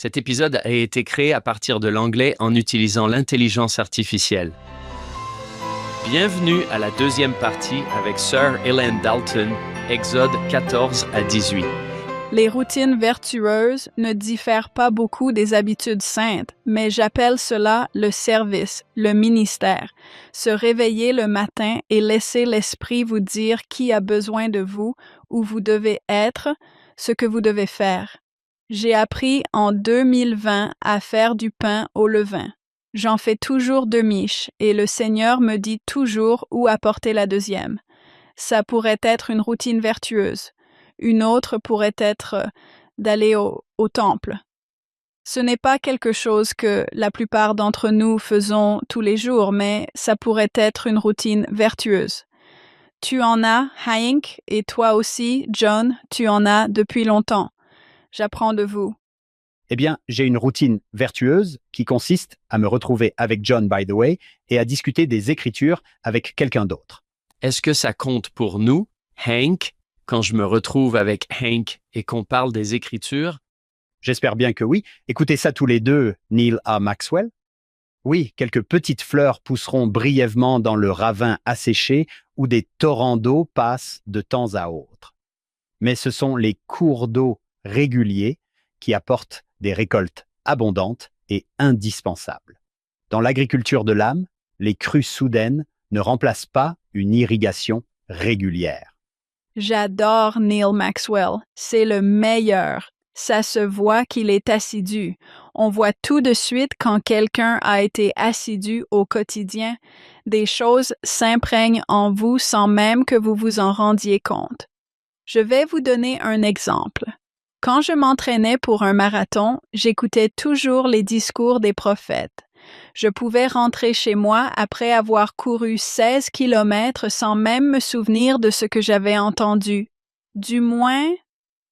Cet épisode a été créé à partir de l'anglais en utilisant l'intelligence artificielle. Bienvenue à la deuxième partie avec Sir Ellen Dalton, Exode 14 à 18. Les routines vertueuses ne diffèrent pas beaucoup des habitudes saintes, mais j'appelle cela le service, le ministère. Se réveiller le matin et laisser l'esprit vous dire qui a besoin de vous, où vous devez être, ce que vous devez faire. J'ai appris en 2020 à faire du pain au levain. J'en fais toujours 2 miches et le Seigneur me dit toujours où apporter la deuxième. Ça pourrait être une routine vertueuse. Une autre pourrait être d'aller au temple. Ce n'est pas quelque chose que la plupart d'entre nous faisons tous les jours, mais ça pourrait être une routine vertueuse. Tu en as, Hank, et toi aussi, John, tu en as depuis longtemps. J'apprends de vous. Eh bien, j'ai une routine vertueuse qui consiste à me retrouver avec John, by the way, et à discuter des Écritures avec quelqu'un d'autre. Est-ce que ça compte pour nous, Hank, quand je me retrouve avec Hank et qu'on parle des Écritures? J'espère bien que oui. Écoutez ça tous les deux, Neil A. Maxwell. Oui, quelques petites fleurs pousseront brièvement dans le ravin asséché où des torrents d'eau passent de temps à autre. Mais ce sont les cours d'eau réguliers qui apportent des récoltes abondantes et indispensables. Dans l'agriculture de l'âme, les crues soudaines ne remplacent pas une irrigation régulière. J'adore Neil Maxwell. C'est le meilleur. Ça se voit qu'il est assidu. On voit tout de suite quand quelqu'un a été assidu au quotidien. Des choses s'imprègnent en vous sans même que vous vous en rendiez compte. Je vais vous donner un exemple. Quand je m'entraînais pour un marathon, j'écoutais toujours les discours des prophètes. Je pouvais rentrer chez moi après avoir couru 16 kilomètres sans même me souvenir de ce que j'avais entendu. Du moins,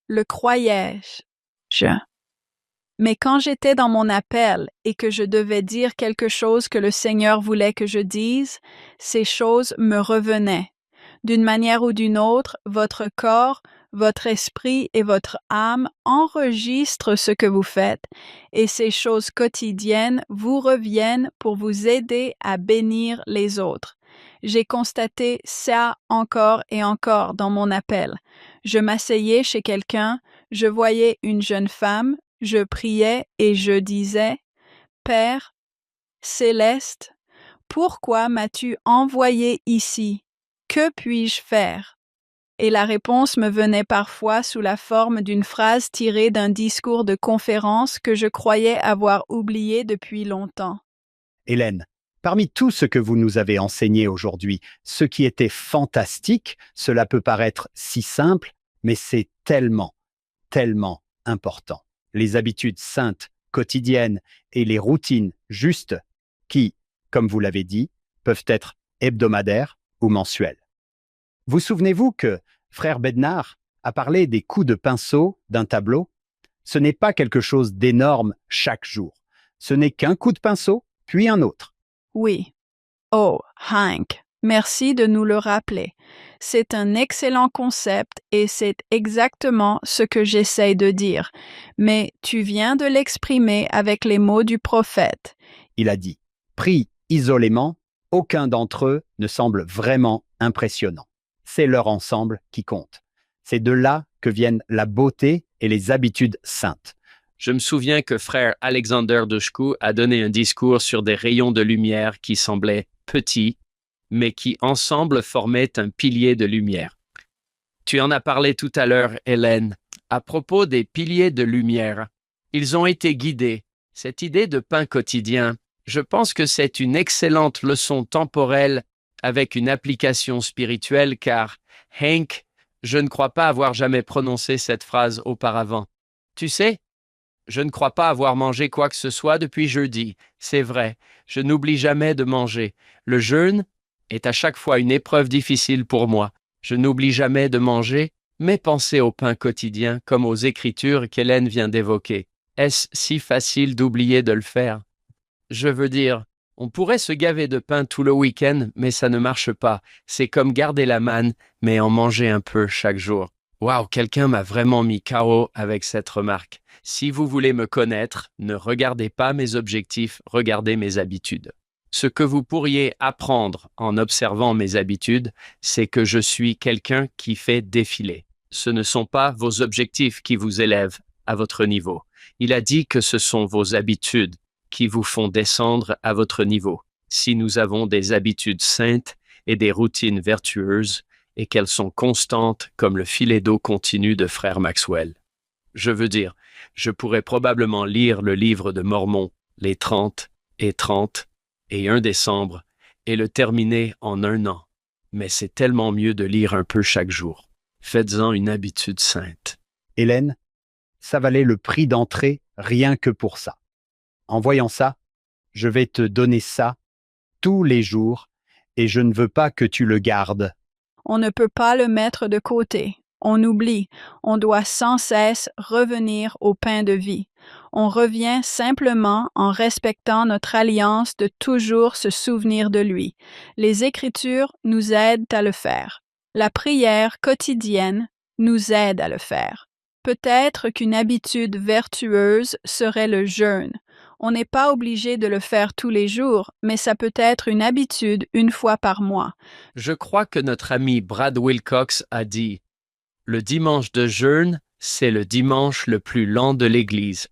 le croyais-je. Mais quand j'étais dans mon appel et que je devais dire quelque chose que le Seigneur voulait que je dise, ces choses me revenaient. D'une manière ou d'une autre, votre corps, votre esprit et votre âme enregistrent ce que vous faites, et ces choses quotidiennes vous reviennent pour vous aider à bénir les autres. J'ai constaté ça encore et encore dans mon appel. Je m'asseyais chez quelqu'un, je voyais une jeune femme, je priais et je disais « Père céleste, pourquoi m'as-tu envoyé ici? Que puis-je faire? » Et la réponse me venait parfois sous la forme d'une phrase tirée d'un discours de conférence que je croyais avoir oublié depuis longtemps. Hélène, parmi tout ce que vous nous avez enseigné aujourd'hui, ce qui était fantastique, cela peut paraître si simple, mais c'est tellement, tellement important. Les habitudes saintes, quotidiennes et les routines justes qui, comme vous l'avez dit, peuvent être hebdomadaires ou mensuelles. Vous souvenez-vous que frère Bednar a parlé des coups de pinceau d'un tableau? Ce n'est pas quelque chose d'énorme chaque jour. Ce n'est qu'un coup de pinceau, puis un autre. Oui. Oh, Hank, merci de nous le rappeler. C'est un excellent concept et c'est exactement ce que j'essaye de dire. Mais tu viens de l'exprimer avec les mots du prophète. Il a dit, pris isolément, aucun d'entre eux ne semble vraiment impressionnant. C'est leur ensemble qui compte. C'est de là que viennent la beauté et les habitudes saintes. Je me souviens que frère Alexander Dushku a donné un discours sur des rayons de lumière qui semblaient petits, mais qui ensemble formaient un pilier de lumière. Tu en as parlé tout à l'heure, Hélène, à propos des piliers de lumière. Ils ont été guidés. Cette idée de pain quotidien, je pense que c'est une excellente leçon temporelle avec une application spirituelle car, Hank, je ne crois pas avoir jamais prononcé cette phrase auparavant. Tu sais, je ne crois pas avoir mangé quoi que ce soit depuis jeudi. C'est vrai, je n'oublie jamais de manger. Le jeûne est à chaque fois une épreuve difficile pour moi. Je n'oublie jamais de manger, mais pensez au pain quotidien comme aux Écritures qu'Hélène vient d'évoquer. Est-ce si facile d'oublier de le faire? Je veux dire, on pourrait se gaver de pain tout le week-end, mais ça ne marche pas. C'est comme garder la manne, mais en manger un peu chaque jour. Waouh, quelqu'un m'a vraiment mis KO avec cette remarque. Si vous voulez me connaître, ne regardez pas mes objectifs, regardez mes habitudes. Ce que vous pourriez apprendre en observant mes habitudes, c'est que je suis quelqu'un qui fait défiler. Ce ne sont pas vos objectifs qui vous élèvent à votre niveau. Il a dit que ce sont vos habitudes qui vous font descendre à votre niveau. Si nous avons des habitudes saintes et des routines vertueuses, et qu'elles sont constantes comme le filet d'eau continu de frère Maxwell. Je veux dire, je pourrais probablement lire le livre de Mormon, les 30 et 1 décembre, et le terminer en 1 an. Mais c'est tellement mieux de lire un peu chaque jour. Faites-en une habitude sainte. Hélène, ça valait le prix d'entrée rien que pour ça. En voyant ça, je vais te donner ça tous les jours et je ne veux pas que tu le gardes. On ne peut pas le mettre de côté. On oublie. On doit sans cesse revenir au pain de vie. On revient simplement en respectant notre alliance de toujours se souvenir de lui. Les Écritures nous aident à le faire. La prière quotidienne nous aide à le faire. Peut-être qu'une habitude vertueuse serait le jeûne. On n'est pas obligé de le faire tous les jours, mais ça peut être une habitude 1 fois par mois. Je crois que notre ami Brad Wilcox a dit « Le dimanche de jeûne, c'est le dimanche le plus lent de l'Église. »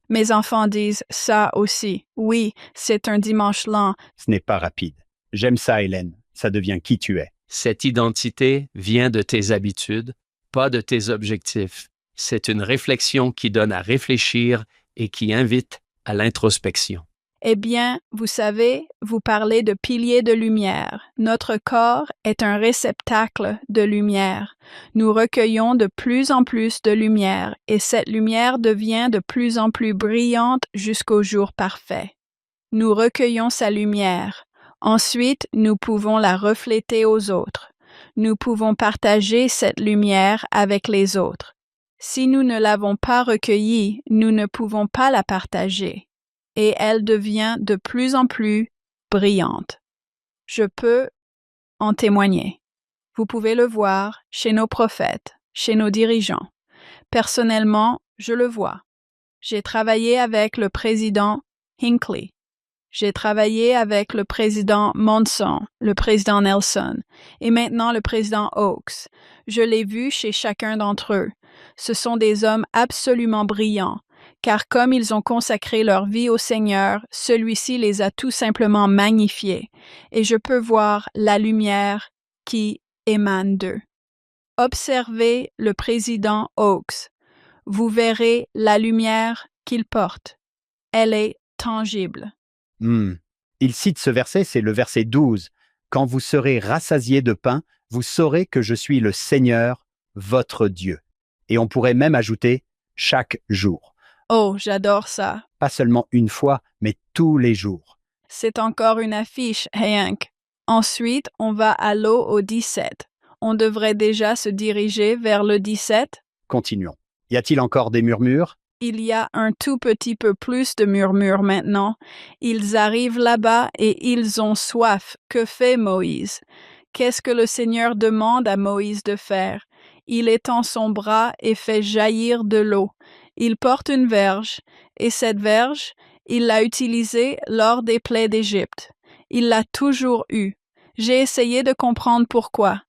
Mes enfants disent ça aussi. Oui, c'est un dimanche lent. Ce n'est pas rapide. J'aime ça, Hélène. Ça devient qui tu es. Cette identité vient de tes habitudes, pas de tes objectifs. C'est une réflexion qui donne à réfléchir et qui invite à l'introspection. Eh bien, vous savez, vous parlez de piliers de lumière. Notre corps est un réceptacle de lumière. Nous recueillons de plus en plus de lumière et cette lumière devient de plus en plus brillante jusqu'au jour parfait. Nous recueillons sa lumière. Ensuite, nous pouvons la refléter aux autres. Nous pouvons partager cette lumière avec les autres. Si nous ne l'avons pas recueillie, nous ne pouvons pas la partager. Et elle devient de plus en plus brillante. Je peux en témoigner. Vous pouvez le voir chez nos prophètes, chez nos dirigeants. Personnellement, je le vois. J'ai travaillé avec le président Hinckley. J'ai travaillé avec le président Monson, le président Nelson, et maintenant le président Oakes. Je l'ai vu chez chacun d'entre eux. Ce sont des hommes absolument brillants, car comme ils ont consacré leur vie au Seigneur, celui-ci les a tout simplement magnifiés, et je peux voir la lumière qui émane d'eux. Observez le président Oakes. Vous verrez la lumière qu'il porte. Elle est tangible. Il cite ce verset, c'est le verset 12. Quand vous serez rassasiés de pain, vous saurez que je suis le Seigneur, votre Dieu. Et on pourrait même ajouter chaque jour. Oh, j'adore ça. Pas seulement une fois, mais tous les jours. C'est encore une affiche, Hank. Ensuite, on va à l'eau au 17. On devrait déjà se diriger vers le 17. Continuons. Y a-t-il encore des murmures? Il y a un tout petit peu plus de murmures maintenant. Ils arrivent là-bas et ils ont soif. Que fait Moïse? Qu'est-ce que le Seigneur demande à Moïse de faire? Il étend son bras et fait jaillir de l'eau. Il porte une verge, et cette verge, il l'a utilisée lors des plaies d'Égypte. Il l'a toujours eue. J'ai essayé de comprendre pourquoi.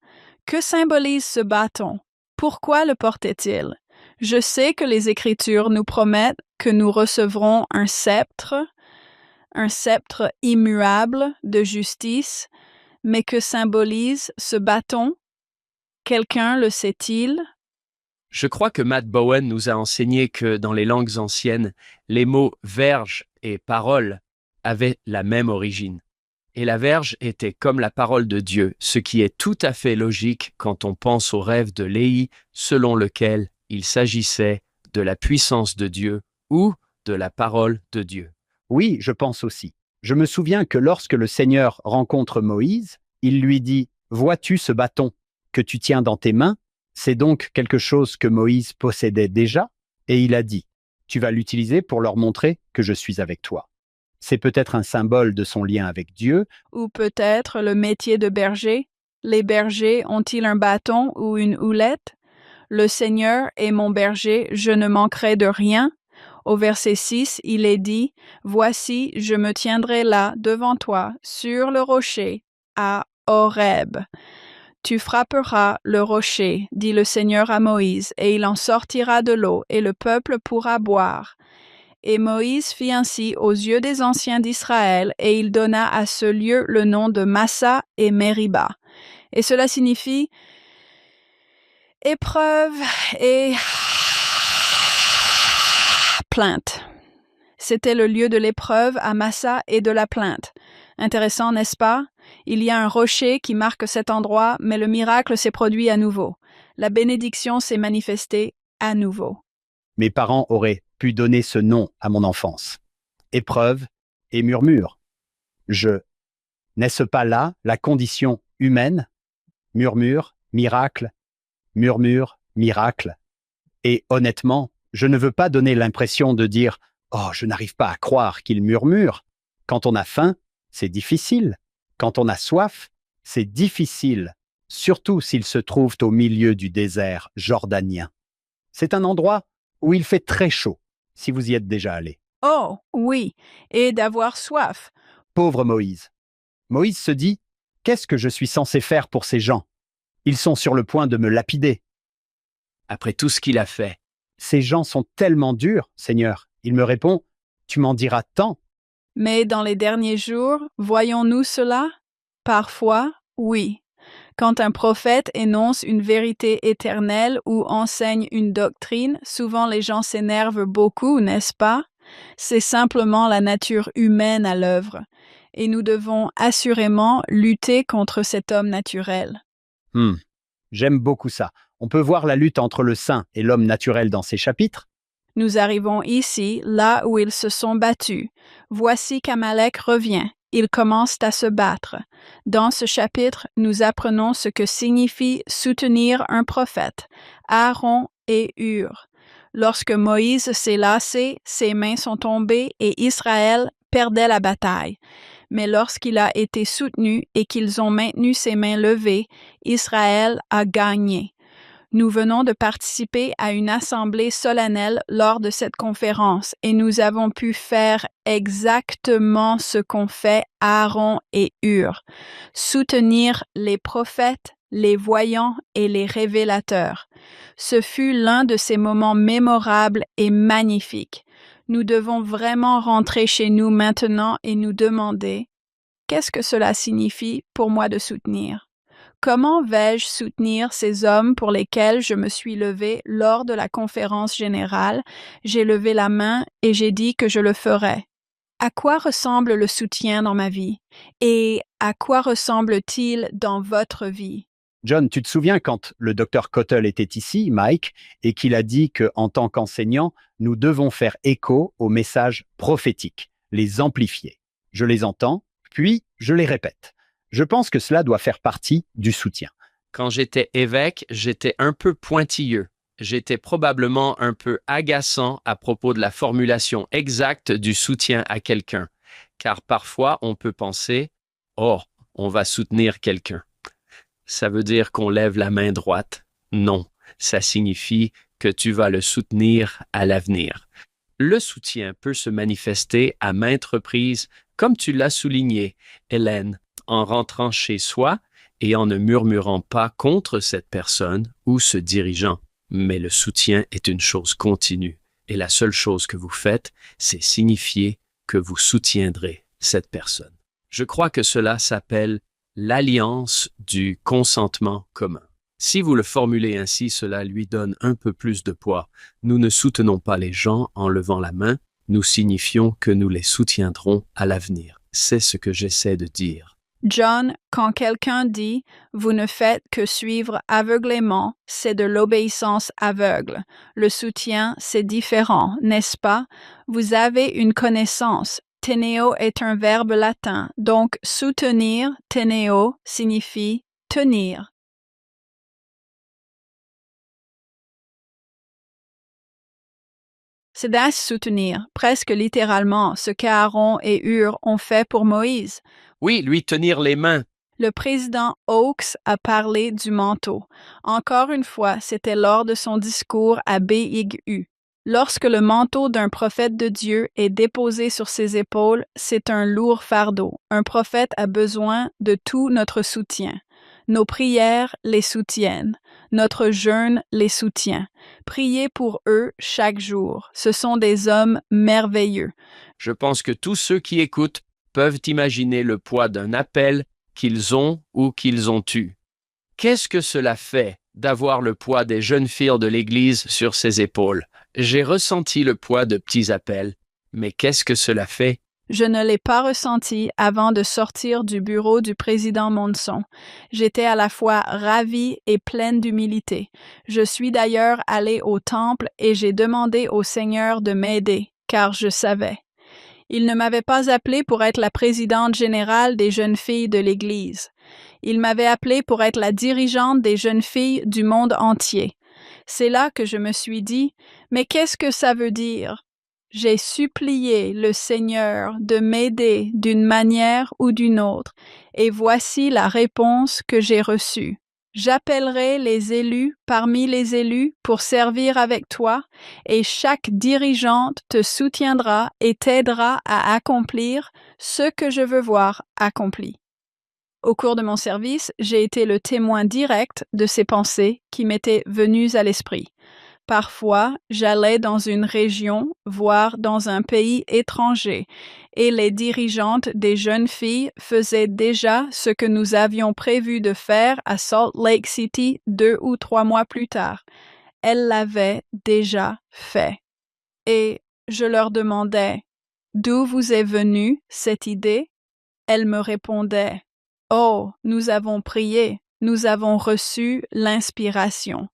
Que symbolise ce bâton? Pourquoi le portait-il? Je sais que les Écritures nous promettent que nous recevrons un sceptre immuable de justice, mais que symbolise ce bâton? Quelqu'un le sait-il? Je crois que Matt Bowen nous a enseigné que dans les langues anciennes, les mots verge et parole avaient la même origine. Et la verge était comme la parole de Dieu, ce qui est tout à fait logique quand on pense au rêve de Léhi, selon lequel il s'agissait de la puissance de Dieu ou de la parole de Dieu. Oui, je pense aussi. Je me souviens que lorsque le Seigneur rencontre Moïse, il lui dit « Vois-tu ce bâton que tu tiens dans tes mains? C'est donc quelque chose que Moïse possédait déjà, et il a dit « Tu vas l'utiliser pour leur montrer que je suis avec toi. » C'est peut-être un symbole de son lien avec Dieu. Ou peut-être le métier de berger. Les bergers ont-ils un bâton ou une houlette? Le Seigneur est mon berger, je ne manquerai de rien. Au verset 6, il est dit, Voici, je me tiendrai là devant toi, sur le rocher, à Horeb. Tu frapperas le rocher, dit le Seigneur à Moïse, et il en sortira de l'eau, et le peuple pourra boire. Et Moïse fit ainsi aux yeux des anciens d'Israël, et il donna à ce lieu le nom de Massa et Meriba. Et cela signifie épreuve et plainte. C'était le lieu de l'épreuve à Massa et de la plainte. Intéressant, n'est-ce pas? Il y a un rocher qui marque cet endroit, mais le miracle s'est produit à nouveau. La bénédiction s'est manifestée à nouveau. Mes parents auraient pu donner ce nom à mon enfance. Épreuve et murmure. N'est-ce pas là la condition humaine? Murmure, miracle, murmure, miracle. Et honnêtement, je ne veux pas donner l'impression de dire « Oh, je n'arrive pas à croire qu'il murmure ». Quand on a faim, c'est difficile. Quand on a soif, c'est difficile, surtout s'ils se trouvent au milieu du désert jordanien. C'est un endroit où il fait très chaud, si vous y êtes déjà allé. Oh, oui, et d'avoir soif. Pauvre Moïse. Moïse se dit « Qu'est-ce que je suis censé faire pour ces gens? Ils sont sur le point de me lapider. Après tout ce qu'il a fait, Ces gens sont tellement durs, Seigneur. » Il me répond « Tu m'en diras tant. » Mais dans les derniers jours, voyons-nous cela? Parfois, oui. Quand un prophète énonce une vérité éternelle ou enseigne une doctrine, souvent les gens s'énervent beaucoup, n'est-ce pas? C'est simplement la nature humaine à l'œuvre, et nous devons assurément lutter contre cet homme naturel. J'aime beaucoup ça. On peut voir la lutte entre le saint et l'homme naturel dans ces chapitres. Nous arrivons ici, là où ils se sont battus. Voici qu'Amalek revient. Ils commencent à se battre. Dans ce chapitre, nous apprenons ce que signifie soutenir un prophète, Aaron et Hur. Lorsque Moïse s'est lassé, ses mains sont tombées et Israël perdait la bataille. Mais lorsqu'il a été soutenu et qu'ils ont maintenu ses mains levées, Israël a gagné. Nous venons de participer à une assemblée solennelle lors de cette conférence et nous avons pu faire exactement ce qu'ont fait Aaron et Hur, soutenir les prophètes, les voyants et les révélateurs. Ce fut l'un de ces moments mémorables et magnifiques. Nous devons vraiment rentrer chez nous maintenant et nous demander « Qu'est-ce que cela signifie pour moi de soutenir ?» Comment vais-je soutenir ces hommes pour lesquels je me suis levé lors de la conférence générale? J'ai levé la main et j'ai dit que je le ferais. À quoi ressemble le soutien dans ma vie? Et à quoi ressemble-t-il dans votre vie? John, tu te souviens quand le docteur Cottle était ici, Mike, et qu'il a dit qu'en tant qu'enseignant, nous devons faire écho aux messages prophétiques, les amplifier. Je les entends, puis je les répète. Je pense que cela doit faire partie du soutien. quand j'étais évêque, j'étais un peu pointilleux. J'étais probablement un peu agaçant à propos de la formulation exacte du soutien à quelqu'un, car parfois on peut penser « Oh, on va soutenir quelqu'un ». Ça veut dire qu'on lève la main droite. Non, ça signifie que tu vas le soutenir à l'avenir. Le soutien peut se manifester à maintes reprises, comme tu l'as souligné, Hélène, en rentrant chez soi et en ne murmurant pas contre cette personne ou ce dirigeant. Mais le soutien est une chose continue, et la seule chose que vous faites, c'est signifier que vous soutiendrez cette personne. Je crois que cela s'appelle l'alliance du consentement commun. Si vous le formulez ainsi, cela lui donne un peu plus de poids. Nous ne soutenons pas les gens en levant la main, nous signifions que nous les soutiendrons à l'avenir. C'est ce que j'essaie de dire. John, quand quelqu'un dit « Vous ne faites que suivre aveuglément », c'est de l'obéissance aveugle. Le soutien, c'est différent, n'est-ce pas? Vous avez une connaissance. Teneo est un verbe latin, donc soutenir, teneo, signifie tenir. C'est à soutenir, presque littéralement, ce qu'Aaron et Hur ont fait pour Moïse. Oui, lui tenir les mains. Le président Oakes a parlé du manteau. Encore une fois, c'était lors de son discours à BYU. Lorsque le manteau d'un prophète de Dieu est déposé sur ses épaules, c'est un lourd fardeau. Un prophète a besoin de tout notre soutien. Nos prières les soutiennent. Notre jeûne les soutient. Priez pour eux chaque jour. Ce sont des hommes merveilleux. Je pense que tous ceux qui écoutent peuvent imaginer le poids d'un appel qu'ils ont ou qu'ils ont eu. Qu'est-ce que cela fait d'avoir le poids des jeunes filles de l'Église sur ses épaules? J'ai ressenti le poids de petits appels, mais qu'est-ce que cela fait? Je ne l'ai pas ressenti avant de sortir du bureau du président Monson. J'étais à la fois ravie et pleine d'humilité. Je suis d'ailleurs allée au temple et j'ai demandé au Seigneur de m'aider, car je savais. Il ne m'avait pas appelée pour être la présidente générale des jeunes filles de l'Église. Il m'avait appelée pour être la dirigeante des jeunes filles du monde entier. C'est là que je me suis dit, mais qu'est-ce que ça veut dire? J'ai supplié le Seigneur de m'aider d'une manière ou d'une autre, et voici la réponse que j'ai reçue. J'appellerai les élus parmi les élus pour servir avec toi, et chaque dirigeante te soutiendra et t'aidera à accomplir ce que je veux voir accompli. Au cours de mon service, j'ai été le témoin direct de ces pensées qui m'étaient venues à l'esprit. Parfois, j'allais dans une région, voire dans un pays étranger, et les dirigeantes des jeunes filles faisaient déjà ce que nous avions prévu de faire à Salt Lake City 2 ou 3 mois plus tard. Elles l'avaient déjà fait. Et je leur demandais, d'où vous est venue cette idée? Elles me répondaient, oh, nous avons prié, nous avons reçu l'inspiration.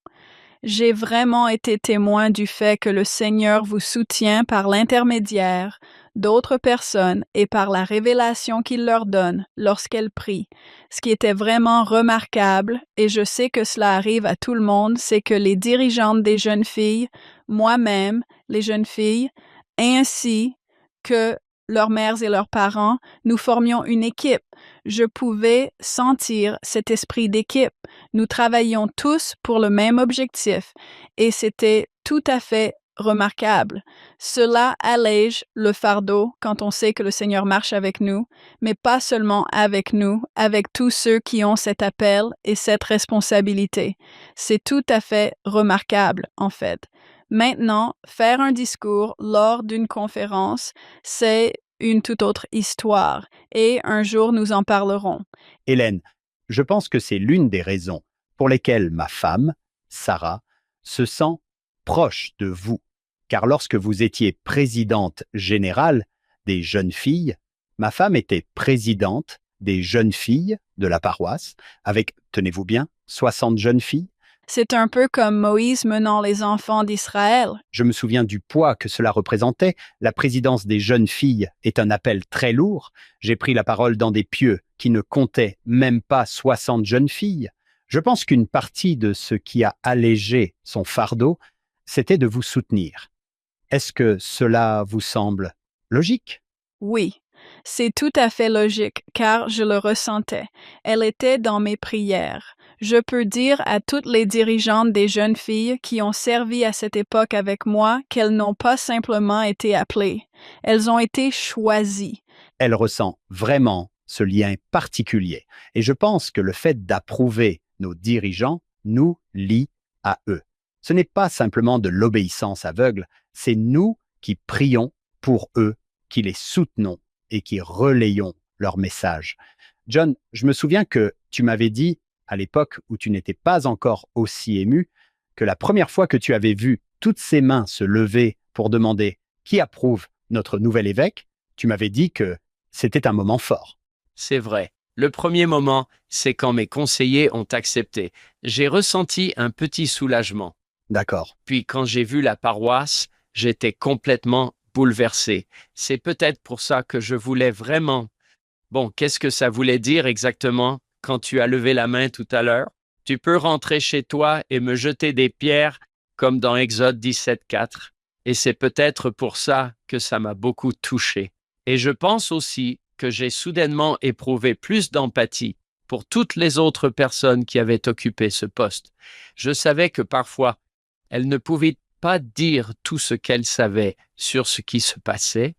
J'ai vraiment été témoin du fait que le Seigneur vous soutient par l'intermédiaire d'autres personnes et par la révélation qu'il leur donne lorsqu'elles prient. Ce qui était vraiment remarquable, et je sais que cela arrive à tout le monde, c'est que les dirigeantes des jeunes filles, moi-même, les jeunes filles, ainsi que leurs mères et leurs parents, nous formions une équipe. Je pouvais sentir cet esprit d'équipe. Nous travaillions tous pour le même objectif et c'était tout à fait remarquable. Cela allège le fardeau quand on sait que le Seigneur marche avec nous, mais pas seulement avec nous, avec tous ceux qui ont cet appel et cette responsabilité. C'est tout à fait remarquable, en fait. Maintenant, faire un discours lors d'une conférence, c'est une toute autre histoire, et un jour nous en parlerons. Hélène, je pense que c'est l'une des raisons pour lesquelles ma femme, Sarah, se sent proche de vous. Car lorsque vous étiez présidente générale des jeunes filles, ma femme était présidente des jeunes filles de la paroisse, avec, tenez-vous bien, 60 jeunes filles. C'est un peu comme Moïse menant les enfants d'Israël. Je me souviens du poids que cela représentait. La présidence des jeunes filles est un appel très lourd. J'ai pris la parole dans des pieux qui ne comptaient même pas 60 jeunes filles. Je pense qu'une partie de ce qui a allégé son fardeau, c'était de vous soutenir. Est-ce que cela vous semble logique? Oui, c'est tout à fait logique, car je le ressentais. Elle était dans mes prières. Je peux dire à toutes les dirigeantes des jeunes filles qui ont servi à cette époque avec moi qu'elles n'ont pas simplement été appelées. Elles ont été choisies. Elle ressent vraiment ce lien particulier. Et je pense que le fait d'approuver nos dirigeants nous lie à eux. Ce n'est pas simplement de l'obéissance aveugle, c'est nous qui prions pour eux, qui les soutenons et qui relayons leur message. John, je me souviens que tu m'avais dit, à l'époque où tu n'étais pas encore aussi ému, que la première fois que tu avais vu toutes ces mains se lever pour demander qui approuve notre nouvel évêque, tu m'avais dit que c'était un moment fort. C'est vrai. Le premier moment, c'est quand mes conseillers ont accepté. J'ai ressenti un petit soulagement. D'accord. Puis quand j'ai vu la paroisse, j'étais complètement bouleversé. C'est peut-être pour ça que je voulais vraiment... Bon, qu'est-ce que ça voulait dire exactement quand tu as levé la main tout à l'heure? Tu peux rentrer chez toi et me jeter des pierres comme dans Exode 17:4. Et c'est peut-être pour ça que ça m'a beaucoup touché. Et je pense aussi que j'ai soudainement éprouvé plus d'empathie pour toutes les autres personnes qui avaient occupé ce poste. Je savais que parfois, elles ne pouvaient pas dire tout ce qu'elles savaient sur ce qui se passait,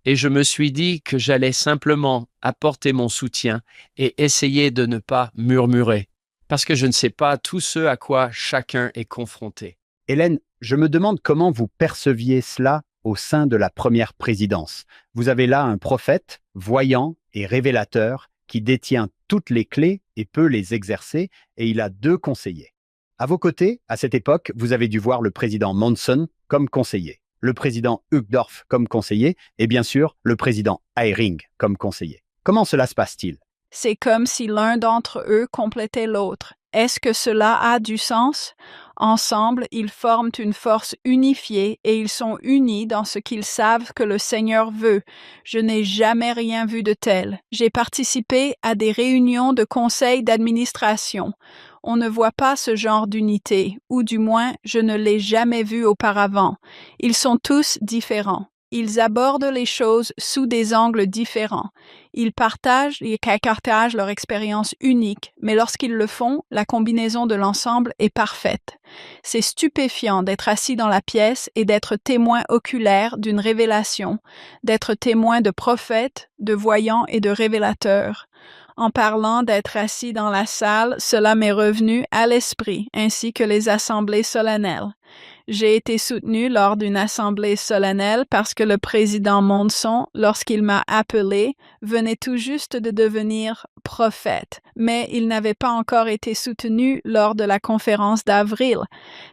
et je me suis dit que j'allais simplement apporter mon soutien et essayer de ne pas murmurer, parce que je ne sais pas tout ce à quoi chacun est confronté. Hélène, je me demande comment vous perceviez cela au sein de la première présidence. Vous avez là un prophète, voyant et révélateur, qui détient toutes les clés et peut les exercer, et il a 2 conseillers. À vos côtés, à cette époque, vous avez dû voir le président Monson comme conseiller, le président Uchtdorf comme conseiller, et bien sûr, le président Eyring comme conseiller. Comment cela se passe-t-il? C'est comme si l'un d'entre eux complétait l'autre. Est-ce que cela a du sens? Ensemble, ils forment une force unifiée et ils sont unis dans ce qu'ils savent que le Seigneur veut. Je n'ai jamais rien vu de tel. J'ai participé à des réunions de conseils d'administration. On ne voit pas ce genre d'unité, ou du moins, je ne l'ai jamais vu auparavant. Ils sont tous différents. Ils abordent les choses sous des angles différents. Ils partagent leur expérience unique, mais lorsqu'ils le font, la combinaison de l'ensemble est parfaite. C'est stupéfiant d'être assis dans la pièce et d'être témoin oculaire d'une révélation, d'être témoin de prophètes, de voyants et de révélateurs. En parlant d'être assis dans la salle, cela m'est revenu à l'esprit, ainsi que les assemblées solennelles. J'ai été soutenu lors d'une assemblée solennelle parce que le président Monson, lorsqu'il m'a appelé, venait tout juste de devenir prophète, mais il n'avait pas encore été soutenu lors de la conférence d'avril.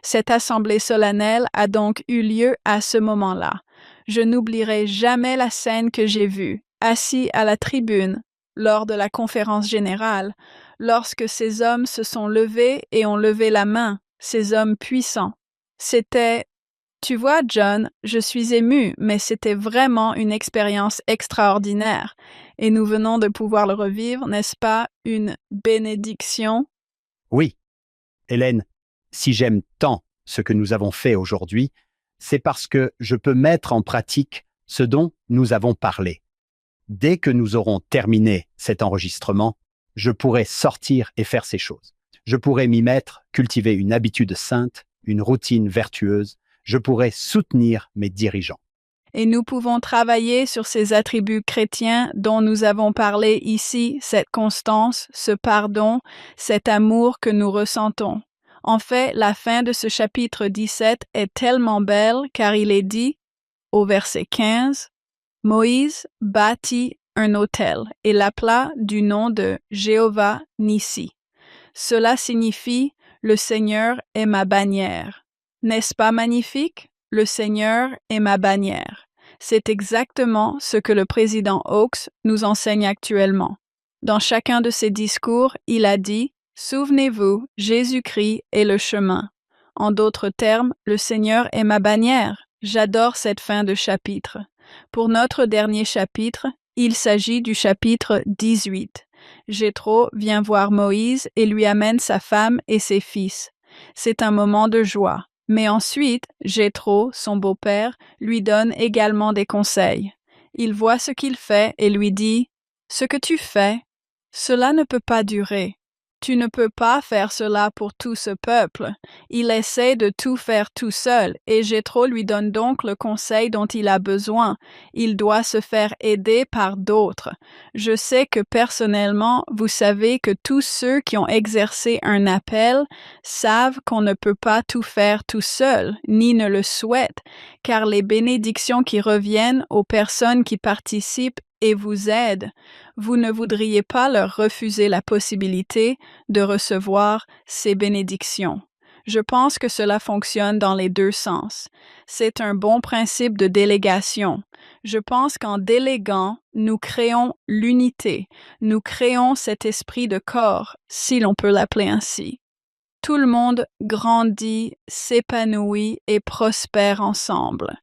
Cette assemblée solennelle a donc eu lieu à ce moment-là. Je n'oublierai jamais la scène que j'ai vue, assis à la tribune, lors de la conférence générale, lorsque ces hommes se sont levés et ont levé la main, ces hommes puissants. C'était, tu vois, John, je suis ému, mais c'était vraiment une expérience extraordinaire. Et nous venons de pouvoir le revivre, n'est-ce pas, une bénédiction? Oui, Hélène, si j'aime tant ce que nous avons fait aujourd'hui, c'est parce que je peux mettre en pratique ce dont nous avons parlé. Dès que nous aurons terminé cet enregistrement, je pourrai sortir et faire ces choses. Je pourrai m'y mettre, cultiver une habitude sainte, une routine vertueuse. Je pourrai soutenir mes dirigeants. Et nous pouvons travailler sur ces attributs chrétiens dont nous avons parlé ici, cette constance, ce pardon, cet amour que nous ressentons. En fait, la fin de ce chapitre 17 est tellement belle car il est dit, au verset 15, « Moïse bâtit un autel et l'appela du nom de Jéhovah Nissi. Cela signifie « Le Seigneur est ma bannière ». N'est-ce pas magnifique? Le Seigneur est ma bannière. C'est exactement ce que le président Oaks nous enseigne actuellement. Dans chacun de ses discours, il a dit « Souvenez-vous, Jésus-Christ est le chemin ». En d'autres termes, le Seigneur est ma bannière. J'adore cette fin de chapitre. Pour notre dernier chapitre, il s'agit du chapitre 18. Jéthro vient voir Moïse et lui amène sa femme et ses fils. C'est un moment de joie. Mais ensuite, Jéthro, son beau-père, lui donne également des conseils. Il voit ce qu'il fait et lui dit « Ce que tu fais, cela ne peut pas durer. Tu ne peux pas faire cela pour tout ce peuple. » Il essaie de tout faire tout seul et Jéthro lui donne donc le conseil dont il a besoin. Il doit se faire aider par d'autres. Je sais que personnellement, vous savez que tous ceux qui ont exercé un appel savent qu'on ne peut pas tout faire tout seul, ni ne le souhaitent, car les bénédictions qui reviennent aux personnes qui participent et vous aident, vous ne voudriez pas leur refuser la possibilité de recevoir ces bénédictions. Je pense que cela fonctionne dans les 2 sens. C'est un bon principe de délégation. Je pense qu'en déléguant, nous créons l'unité, nous créons cet esprit de corps, si l'on peut l'appeler ainsi. Tout le monde grandit, s'épanouit et prospère ensemble.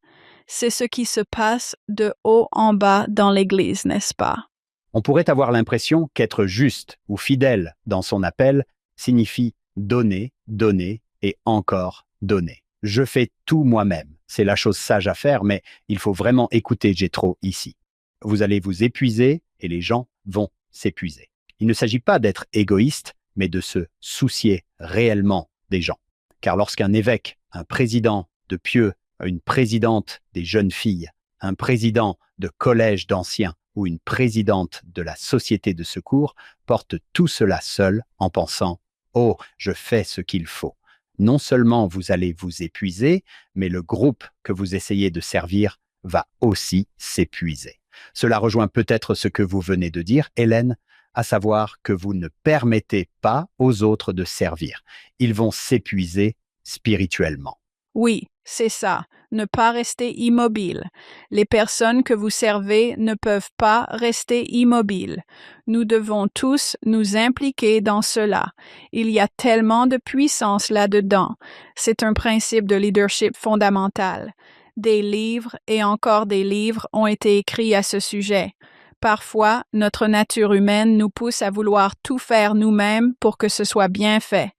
C'est ce qui se passe de haut en bas dans l'Église, n'est-ce pas? On pourrait avoir l'impression qu'être juste ou fidèle dans son appel signifie donner, donner et encore donner. Je fais tout moi-même. C'est la chose sage à faire, mais il faut vraiment écouter Jéthro ici. Vous allez vous épuiser et les gens vont s'épuiser. Il ne s'agit pas d'être égoïste, mais de se soucier réellement des gens. Car lorsqu'un évêque, un président de pieux, une présidente des jeunes filles, un président de collège d'anciens ou une présidente de la société de secours porte tout cela seul en pensant « Oh, je fais ce qu'il faut », non seulement vous allez vous épuiser, mais le groupe que vous essayez de servir va aussi s'épuiser. Cela rejoint peut-être ce que vous venez de dire, Hélène, à savoir que vous ne permettez pas aux autres de servir. Ils vont s'épuiser spirituellement. Oui, c'est ça. Ne pas rester immobile. Les personnes que vous servez ne peuvent pas rester immobiles. Nous devons tous nous impliquer dans cela. Il y a tellement de puissance là-dedans. C'est un principe de leadership fondamental. Des livres et encore des livres ont été écrits à ce sujet. Parfois, notre nature humaine nous pousse à vouloir tout faire nous-mêmes pour que ce soit bien fait.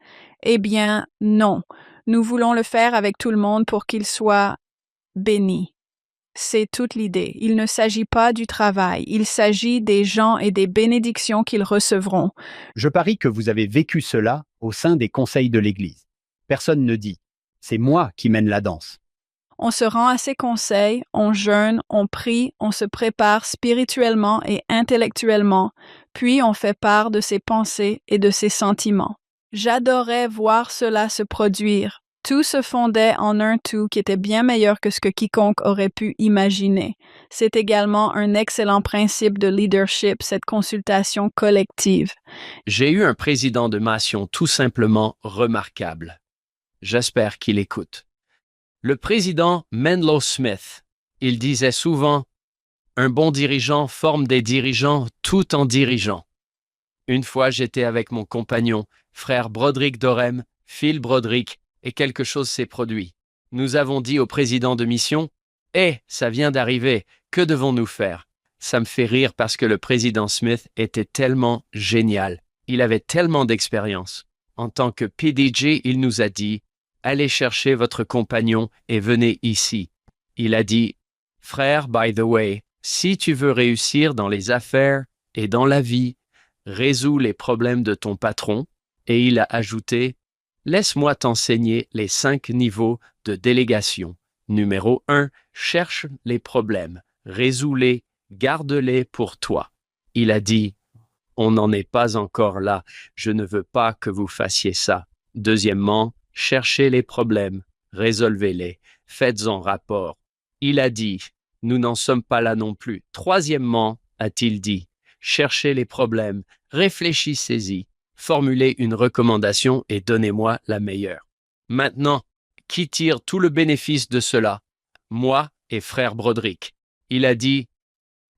Eh bien, non. Nous voulons le faire avec tout le monde pour qu'il soit béni. C'est toute l'idée. Il ne s'agit pas du travail, il s'agit des gens et des bénédictions qu'ils recevront. Je parie que vous avez vécu cela au sein des conseils de l'Église. Personne ne dit « c'est moi qui mène la danse ». On se rend à ces conseils, on jeûne, on prie, on se prépare spirituellement et intellectuellement, puis on fait part de ses pensées et de ses sentiments. J'adorais voir cela se produire. Tout se fondait en un tout qui était bien meilleur que ce que quiconque aurait pu imaginer. C'est également un excellent principe de leadership, cette consultation collective. J'ai eu un président de nation tout simplement remarquable. J'espère qu'il écoute. Le président Menlo Smith, il disait souvent « Un bon dirigeant forme des dirigeants tout en dirigeant ». Une fois, j'étais avec mon compagnon, frère Broderick Dorem, Phil Broderick, et quelque chose s'est produit. Nous avons dit au président de mission « ça vient d'arriver, que devons-nous faire ?» Ça me fait rire parce que le président Smith était tellement génial. Il avait tellement d'expérience. En tant que PDG, il nous a dit « Allez chercher votre compagnon et venez ici. » Il a dit « Frère, by the way, si tu veux réussir dans les affaires et dans la vie, résous les problèmes de ton patron. » Et il a ajouté « Laisse-moi t'enseigner les 5 niveaux de délégation. Numéro 1, cherche les problèmes, résous-les, garde-les pour toi. » Il a dit « On n'en est pas encore là, je ne veux pas que vous fassiez ça. Deuxièmement, cherchez les problèmes, résolvez-les, faites-en rapport. » Il a dit « Nous n'en sommes pas là non plus. » Troisièmement, a-t-il dit, cherchez les problèmes, réfléchissez-y, formulez une recommandation et donnez-moi la meilleure. Maintenant, qui tire tout le bénéfice de cela? Moi et frère Broderick. Il a dit,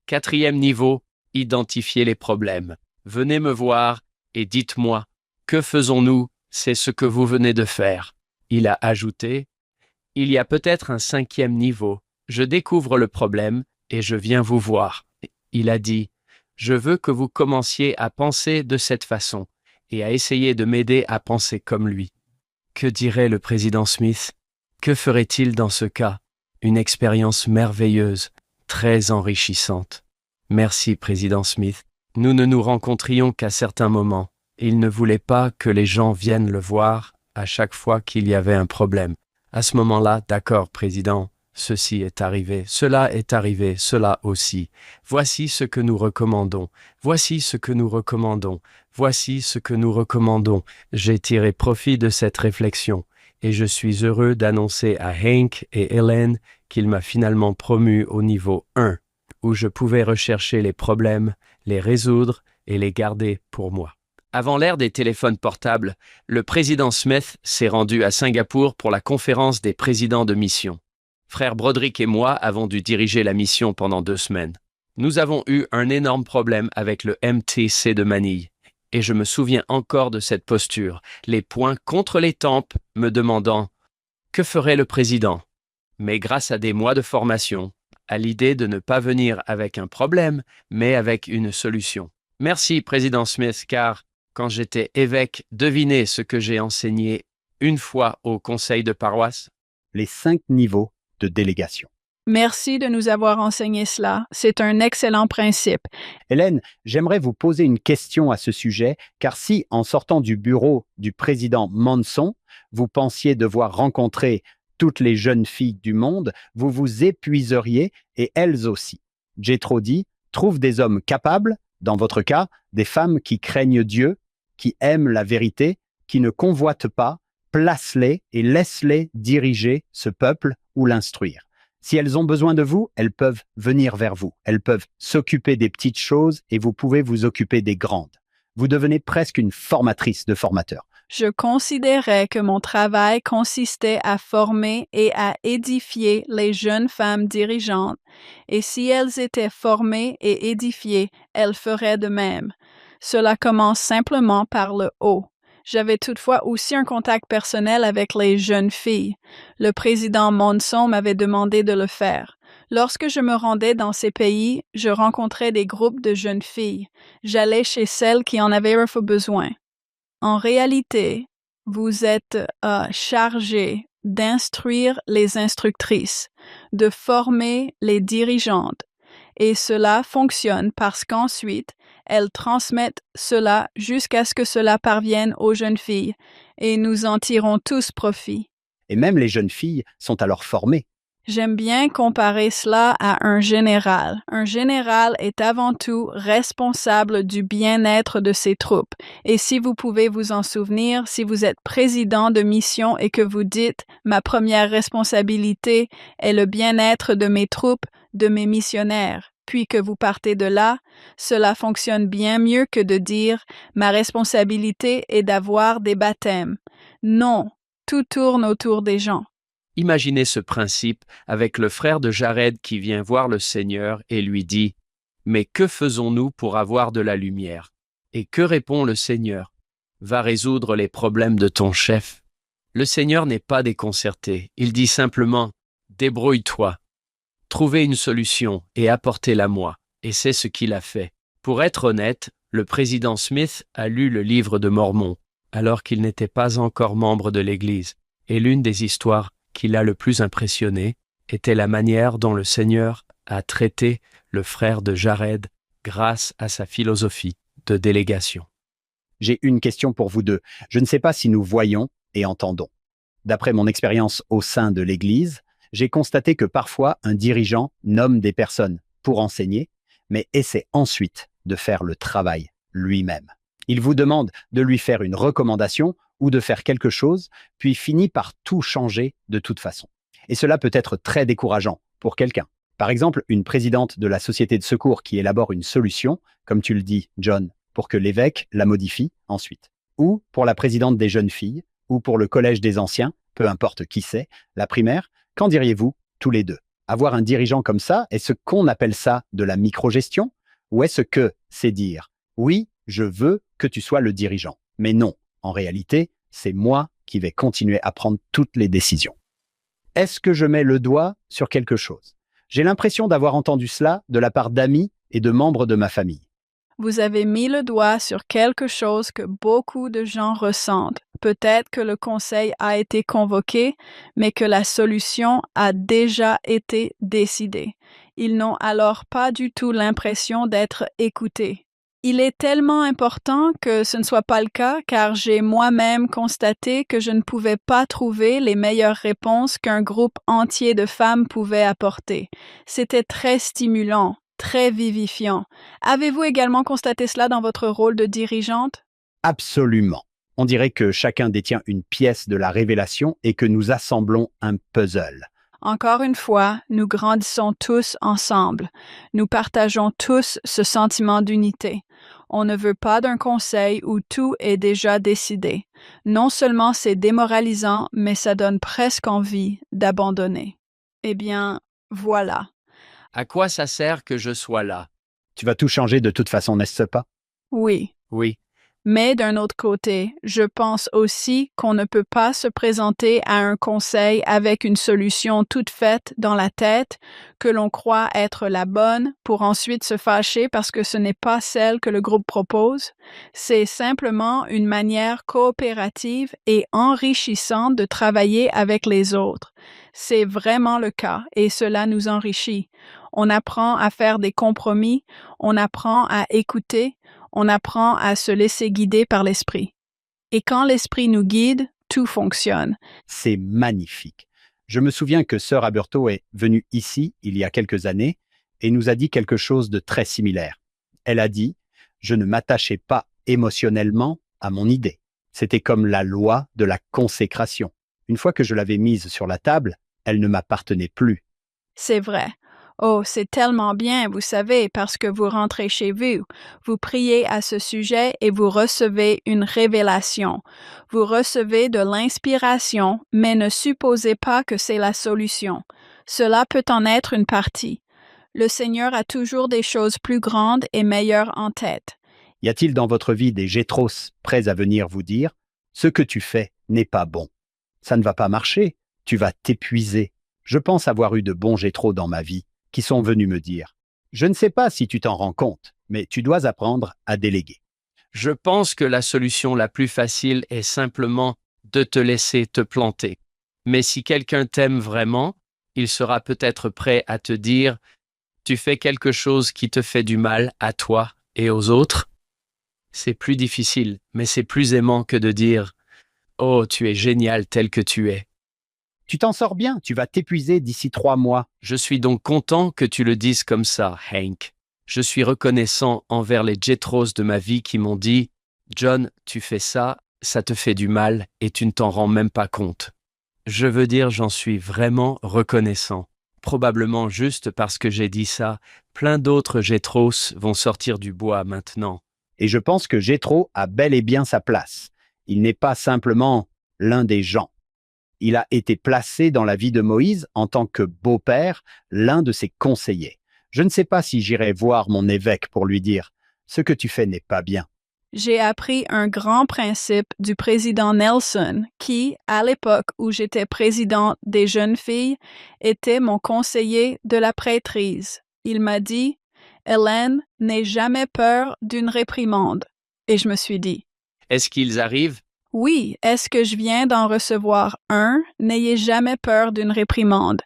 4e niveau, identifiez les problèmes. Venez me voir et dites-moi, que faisons-nous? C'est ce que vous venez de faire. Il a ajouté, il y a peut-être un 5e niveau. Je découvre le problème et je viens vous voir. Il a dit, je veux que vous commenciez à penser de cette façon et à essayer de m'aider à penser comme lui. Que dirait le président Smith? Que ferait-il dans ce cas? Une expérience merveilleuse, très enrichissante. Merci, président Smith. Nous ne nous rencontrions qu'à certains moments. Il ne voulait pas que les gens viennent le voir à chaque fois qu'il y avait un problème. À ce moment-là, d'accord, président, ceci est arrivé, cela est arrivé, cela aussi. Voici ce que nous recommandons. Voici ce que nous recommandons. Voici ce que nous recommandons. J'ai tiré profit de cette réflexion et je suis heureux d'annoncer à Hank et Hélène qu'il m'a finalement promu au niveau 1, où je pouvais rechercher les problèmes, les résoudre et les garder pour moi. Avant l'ère des téléphones portables, le président Smith s'est rendu à Singapour pour la conférence des présidents de mission. Frère Broderick et moi avons dû diriger la mission pendant 2 semaines. Nous avons eu un énorme problème avec le MTC de Manille. Et je me souviens encore de cette posture, les poings contre les tempes, me demandant « Que ferait le président ?» Mais grâce à des mois de formation, à l'idée de ne pas venir avec un problème, mais avec une solution. Merci, président Smith, car quand j'étais évêque, devinez ce que j'ai enseigné une fois au conseil de paroisse? Les 5 niveaux de délégation. Merci de nous avoir enseigné cela. C'est un excellent principe. Hélène, j'aimerais vous poser une question à ce sujet, car si, en sortant du bureau du président Manson, vous pensiez devoir rencontrer toutes les jeunes filles du monde, vous vous épuiseriez et elles aussi. Jethro dit, trouve des hommes capables, dans votre cas, des femmes qui craignent Dieu, qui aiment la vérité, qui ne convoitent pas, place-les et laisse-les diriger ce peuple ou l'instruire. Si elles ont besoin de vous, elles peuvent venir vers vous. Elles peuvent s'occuper des petites choses et vous pouvez vous occuper des grandes. Vous devenez presque une formatrice de formateurs. Je considérais que mon travail consistait à former et à édifier les jeunes femmes dirigeantes, et si elles étaient formées et édifiées, elles feraient de même. Cela commence simplement par le haut. J'avais toutefois aussi un contact personnel avec les jeunes filles. Le président Monson m'avait demandé de le faire. Lorsque je me rendais dans ces pays, je rencontrais des groupes de jeunes filles. J'allais chez celles qui en avaient besoin. En réalité, vous êtes chargé d'instruire les instructrices, de former les dirigeantes, et cela fonctionne parce qu'ensuite, elles transmettent cela jusqu'à ce que cela parvienne aux jeunes filles, et nous en tirons tous profit. Et même les jeunes filles sont alors formées. J'aime bien comparer cela à un général. Un général est avant tout responsable du bien-être de ses troupes. Et si vous pouvez vous en souvenir, si vous êtes président de mission et que vous dites « Ma première responsabilité est le bien-être de mes troupes, de mes missionnaires », puis que vous partez de là, cela fonctionne bien mieux que de dire « Ma responsabilité est d'avoir des baptêmes ». Non, tout tourne autour des gens. Imaginez ce principe avec le frère de Jared qui vient voir le Seigneur et lui dit « Mais que faisons-nous pour avoir de la lumière ?» Et que répond le Seigneur ? « Va résoudre les problèmes de ton chef. » Le Seigneur n'est pas déconcerté, il dit simplement « Débrouille-toi. Trouvez une solution et apportez-la moi. » Et c'est ce qu'il a fait. Pour être honnête, le président Smith a lu le livre de Mormon, alors qu'il n'était pas encore membre de l'Église. Et l'une des histoires qui l'a le plus impressionné était la manière dont le Seigneur a traité le frère de Jared grâce à sa philosophie de délégation. J'ai une question pour vous deux. Je ne sais pas si nous voyons et entendons. D'après mon expérience au sein de l'Église, j'ai constaté que parfois un dirigeant nomme des personnes pour enseigner, mais essaie ensuite de faire le travail lui-même. Il vous demande de lui faire une recommandation ou de faire quelque chose, puis finit par tout changer de toute façon. Et cela peut être très décourageant pour quelqu'un. Par exemple, une présidente de la société de secours qui élabore une solution, comme tu le dis, John, pour que l'évêque la modifie ensuite. Ou pour la présidente des jeunes filles, ou pour le collège des anciens, peu importe qui c'est, la primaire, qu'en diriez-vous tous les deux? Avoir un dirigeant comme ça, est-ce qu'on appelle ça de la microgestion? Ou est-ce que c'est dire « Oui, je veux que tu sois le dirigeant, mais non, en réalité, c'est moi qui vais continuer à prendre toutes les décisions. » Est-ce que je mets le doigt sur quelque chose? J'ai l'impression d'avoir entendu cela de la part d'amis et de membres de ma famille. Vous avez mis le doigt sur quelque chose que beaucoup de gens ressentent. Peut-être que le conseil a été convoqué, mais que la solution a déjà été décidée. Ils n'ont alors pas du tout l'impression d'être écoutés. Il est tellement important que ce ne soit pas le cas, car j'ai moi-même constaté que je ne pouvais pas trouver les meilleures réponses qu'un groupe entier de femmes pouvait apporter. C'était très stimulant, très vivifiant. Avez-vous également constaté cela dans votre rôle de dirigeante? Absolument. On dirait que chacun détient une pièce de la révélation et que nous assemblons un puzzle. Encore une fois, nous grandissons tous ensemble. Nous partageons tous ce sentiment d'unité. On ne veut pas d'un conseil où tout est déjà décidé. Non seulement c'est démoralisant, mais ça donne presque envie d'abandonner. Eh bien, voilà. À quoi ça sert que je sois là? Tu vas tout changer de toute façon, n'est-ce pas? Oui. Oui, Mais d'un autre côté, je pense aussi qu'on ne peut pas se présenter à un conseil avec une solution toute faite dans la tête que l'on croit être la bonne pour ensuite se fâcher parce que ce n'est pas celle que le groupe propose. C'est simplement une manière coopérative et enrichissante de travailler avec les autres. C'est vraiment le cas et cela nous enrichit. On apprend à faire des compromis, on apprend à écouter, on apprend à se laisser guider par l'esprit. Et quand l'esprit nous guide, tout fonctionne. C'est magnifique. Je me souviens que Sœur Aburto est venue ici il y a quelques années et nous a dit quelque chose de très similaire. Elle a dit « Je ne m'attachais pas émotionnellement à mon idée. C'était comme la loi de la consécration. Une fois que je l'avais mise sur la table, elle ne m'appartenait plus. » C'est vrai. Oh, c'est tellement bien, vous savez, parce que vous rentrez chez vous, vous priez à ce sujet et vous recevez une révélation. Vous recevez de l'inspiration, mais ne supposez pas que c'est la solution. Cela peut en être une partie. Le Seigneur a toujours des choses plus grandes et meilleures en tête. Y a-t-il dans votre vie des Jétros prêts à venir vous dire « Ce que tu fais n'est pas bon. Ça ne va pas marcher, tu vas t'épuiser. » Je pense avoir eu de bons Jétros dans ma vie qui sont venus me dire « Je ne sais pas si tu t'en rends compte, mais tu dois apprendre à déléguer. » Je pense que la solution la plus facile est simplement de te laisser te planter. Mais si quelqu'un t'aime vraiment, il sera peut-être prêt à te dire « Tu fais quelque chose qui te fait du mal à toi et aux autres ». C'est plus difficile, mais c'est plus aimant que de dire « Oh, tu es génial tel que tu es ». Tu t'en sors bien, tu vas t'épuiser d'ici 3 mois. Je suis donc content que tu le dises comme ça, Hank. Je suis reconnaissant envers les Jétros de ma vie qui m'ont dit « John, tu fais ça, ça te fait du mal et tu ne t'en rends même pas compte. » Je veux dire, j'en suis vraiment reconnaissant. Probablement juste parce que j'ai dit ça, plein d'autres Jétros vont sortir du bois maintenant. Et je pense que Jétro a bel et bien sa place. Il n'est pas simplement l'un des gens. Il a été placé dans la vie de Moïse en tant que beau-père, l'un de ses conseillers. Je ne sais pas si j'irai voir mon évêque pour lui dire « Ce que tu fais n'est pas bien. » J'ai appris un grand principe du président Nelson qui, à l'époque où j'étais président des jeunes filles, était mon conseiller de la prêtrise. Il m'a dit « Hélène, n'aie jamais peur d'une réprimande. » Et je me suis dit Est-ce qu'ils arrivent? « Oui, est-ce que je viens d'en recevoir un? N'ayez jamais peur d'une réprimande. »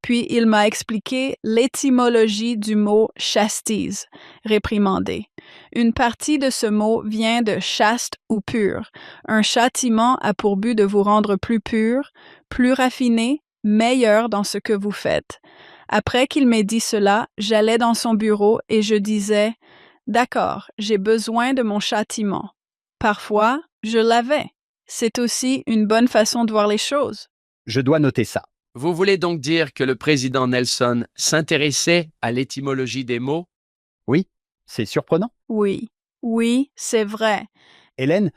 Puis il m'a expliqué l'étymologie du mot chastise, réprimander. Une partie de ce mot vient de chaste ou pur. Un châtiment a pour but de vous rendre plus pur, plus raffiné, meilleur dans ce que vous faites. Après qu'il m'ait dit cela, j'allais dans son bureau et je disais « D'accord, j'ai besoin de mon châtiment. » Parfois, je l'avais. C'est aussi une bonne façon de voir les choses. Je dois noter ça. Vous voulez donc dire que le président Nelson s'intéressait à l'étymologie des mots? Oui, c'est surprenant. Oui, oui, c'est vrai. Hélène,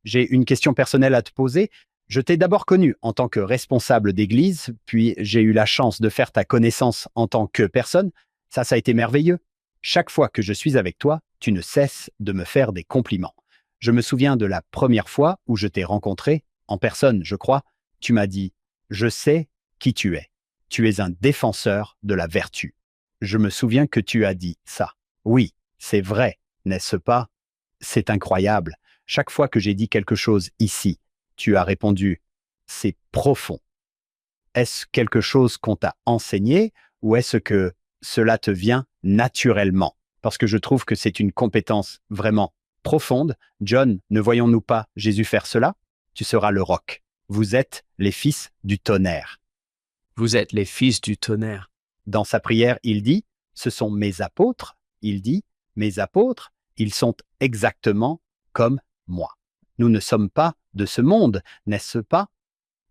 j'ai une question personnelle à te poser. Je t'ai d'abord connue en tant que responsable d'église, puis j'ai eu la chance de faire ta connaissance en tant que personne. Ça a été merveilleux. Chaque fois que je suis avec toi, tu ne cesses de me faire des compliments. Je me souviens de la première fois où je t'ai rencontré, en personne, je crois. Tu m'as dit « Je sais qui tu es. Tu es un défenseur de la vertu. » Je me souviens que tu as dit ça. Oui, c'est vrai, n'est-ce pas? C'est incroyable. Chaque fois que j'ai dit quelque chose ici, tu as répondu « C'est profond. » Est-ce quelque chose qu'on t'a enseigné ou est-ce que cela te vient naturellement? Parce que je trouve que c'est une compétence vraiment profonde. John, ne voyons-nous pas Jésus faire cela? Tu seras le roc. Vous êtes les fils du tonnerre. Vous êtes les fils du tonnerre. Dans sa prière, il dit « Ce sont mes apôtres. » Il dit « Mes apôtres, ils sont exactement comme moi. Nous ne sommes pas de ce monde, n'est-ce pas? »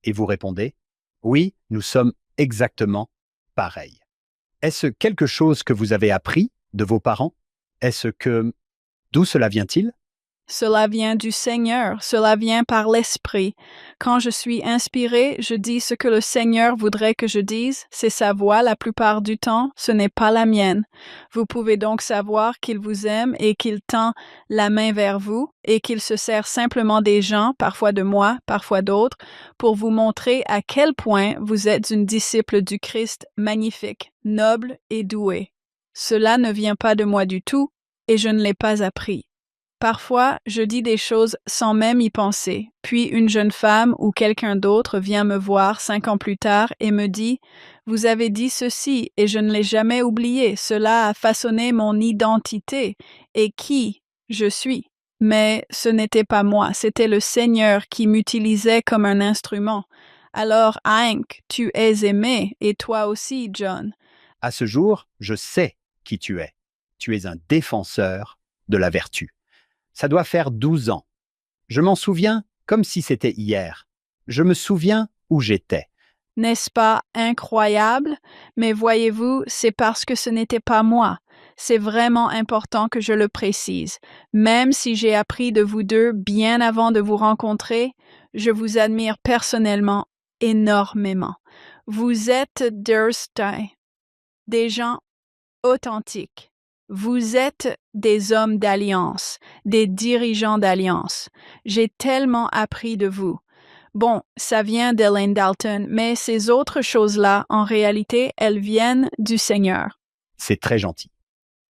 Et vous répondez « Oui, nous sommes exactement pareils. » Est-ce quelque chose que vous avez appris de vos parents? Est-ce que... D'où cela vient-il? Cela vient du Seigneur, cela vient par l'Esprit. Quand je suis inspiré, je dis ce que le Seigneur voudrait que je dise. C'est sa voix la plupart du temps, ce n'est pas la mienne. Vous pouvez donc savoir qu'il vous aime et qu'il tend la main vers vous et qu'il se sert simplement des gens, parfois de moi, parfois d'autres, pour vous montrer à quel point vous êtes une disciple du Christ magnifique, noble et douée. Cela ne vient pas de moi du tout et je ne l'ai pas appris. Parfois, je dis des choses sans même y penser, puis une jeune femme ou quelqu'un d'autre vient me voir 5 ans plus tard et me dit « Vous avez dit ceci et je ne l'ai jamais oublié, cela a façonné mon identité et qui je suis. » Mais ce n'était pas moi, c'était le Seigneur qui m'utilisait comme un instrument. Alors, Hank, tu es aimé, et toi aussi, John. À ce jour, je sais qui tu es. Tu es un défenseur de la vertu. Ça doit faire 12 ans. Je m'en souviens comme si c'était hier. Je me souviens où j'étais. N'est-ce pas incroyable? Mais voyez-vous, c'est parce que ce n'était pas moi. C'est vraiment important que je le précise. Même si j'ai appris de vous deux bien avant de vous rencontrer, je vous admire personnellement énormément. Vous êtes Durstein, des gens authentiques. Vous êtes des hommes d'alliance, des dirigeants d'alliance. J'ai tellement appris de vous. Bon, ça vient d'Elaine Dalton, mais ces autres choses-là, en réalité, elles viennent du Seigneur. C'est très gentil.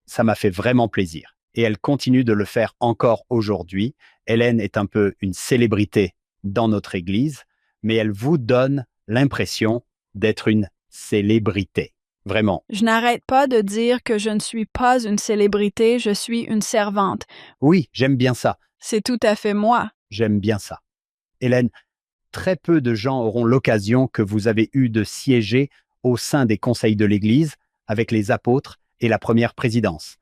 Ça m'a fait vraiment plaisir. Et elle continue de le faire encore aujourd'hui. Hélène est un peu une célébrité dans notre Église, mais elle vous donne l'impression d'être une célébrité. Vraiment. Je n'arrête pas de dire que je ne suis pas une célébrité, je suis une servante. Oui, j'aime bien ça. C'est tout à fait moi. J'aime bien ça. Hélène, très peu de gens auront l'occasion que vous avez eue de siéger au sein des conseils de l'Église avec les apôtres et la première présidence.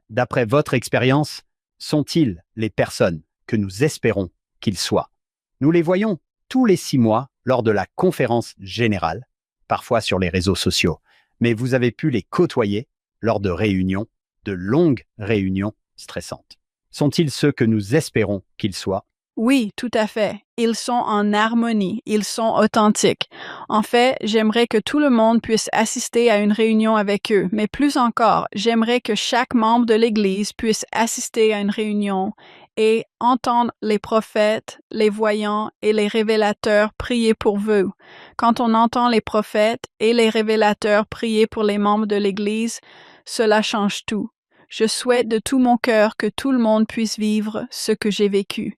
D'après votre expérience, sont-ils les personnes que nous espérons qu'ils soient? Nous les voyons tous les 6 mois lors de la conférence générale, parfois sur les réseaux sociaux, mais vous avez pu les côtoyer lors de réunions, de longues réunions stressantes. Sont-ils ceux que nous espérons qu'ils soient? Oui, tout à fait. Ils sont en harmonie, ils sont authentiques. En fait, j'aimerais que tout le monde puisse assister à une réunion avec eux, mais plus encore, j'aimerais que chaque membre de l'Église puisse assister à une réunion et entendre les prophètes, les voyants et les révélateurs prier pour vous. Quand on entend les prophètes et les révélateurs prier pour les membres de l'Église, cela change tout. Je souhaite de tout mon cœur que tout le monde puisse vivre ce que j'ai vécu.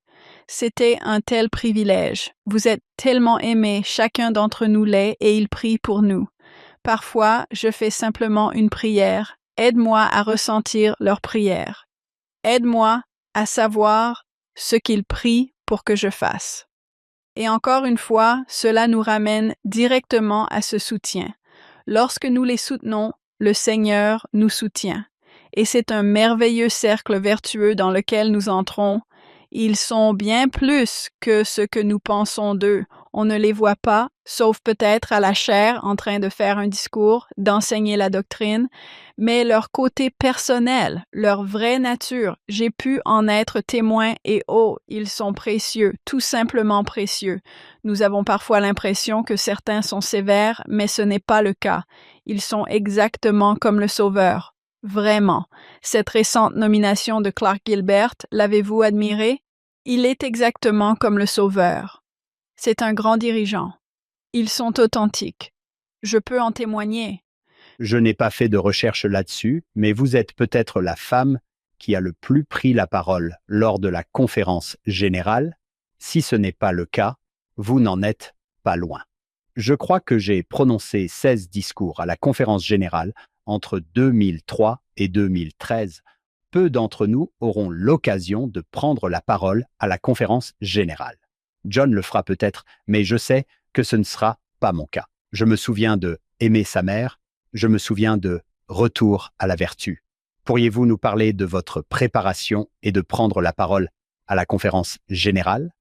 C'était un tel privilège. Vous êtes tellement aimés, chacun d'entre nous l'est, et il prie pour nous. Parfois, je fais simplement une prière. Aide-moi à ressentir leur prière. Aide-moi à savoir ce qu'ils prient pour que je fasse. Et encore une fois, cela nous ramène directement à ce soutien. Lorsque nous les soutenons, le Seigneur nous soutient. Et c'est un merveilleux cercle vertueux dans lequel nous entrons. Ils sont bien plus que ce que nous pensons d'eux. On ne les voit pas, sauf peut-être à la chair en train de faire un discours, d'enseigner la doctrine, mais leur côté personnel, leur vraie nature, j'ai pu en être témoin et oh, ils sont précieux, tout simplement précieux. Nous avons parfois l'impression que certains sont sévères, mais ce n'est pas le cas. Ils sont exactement comme le Sauveur. Vraiment. Cette récente nomination de Clark Gilbert, l'avez-vous admiré? Il est exactement comme le Sauveur. C'est un grand dirigeant. Ils sont authentiques. Je peux en témoigner. Je n'ai pas fait de recherche là-dessus, mais vous êtes peut-être la femme qui a le plus pris la parole lors de la conférence générale. Si ce n'est pas le cas, vous n'en êtes pas loin. Je crois que j'ai prononcé 16 discours à la conférence générale entre 2003 et 2013. Peu d'entre nous auront l'occasion de prendre la parole à la conférence générale. John le fera peut-être, mais je sais que ce ne sera pas mon cas. Je me souviens de aimer sa mère, je me souviens de retour à la vertu. Pourriez-vous nous parler de votre préparation et de prendre la parole à la conférence générale?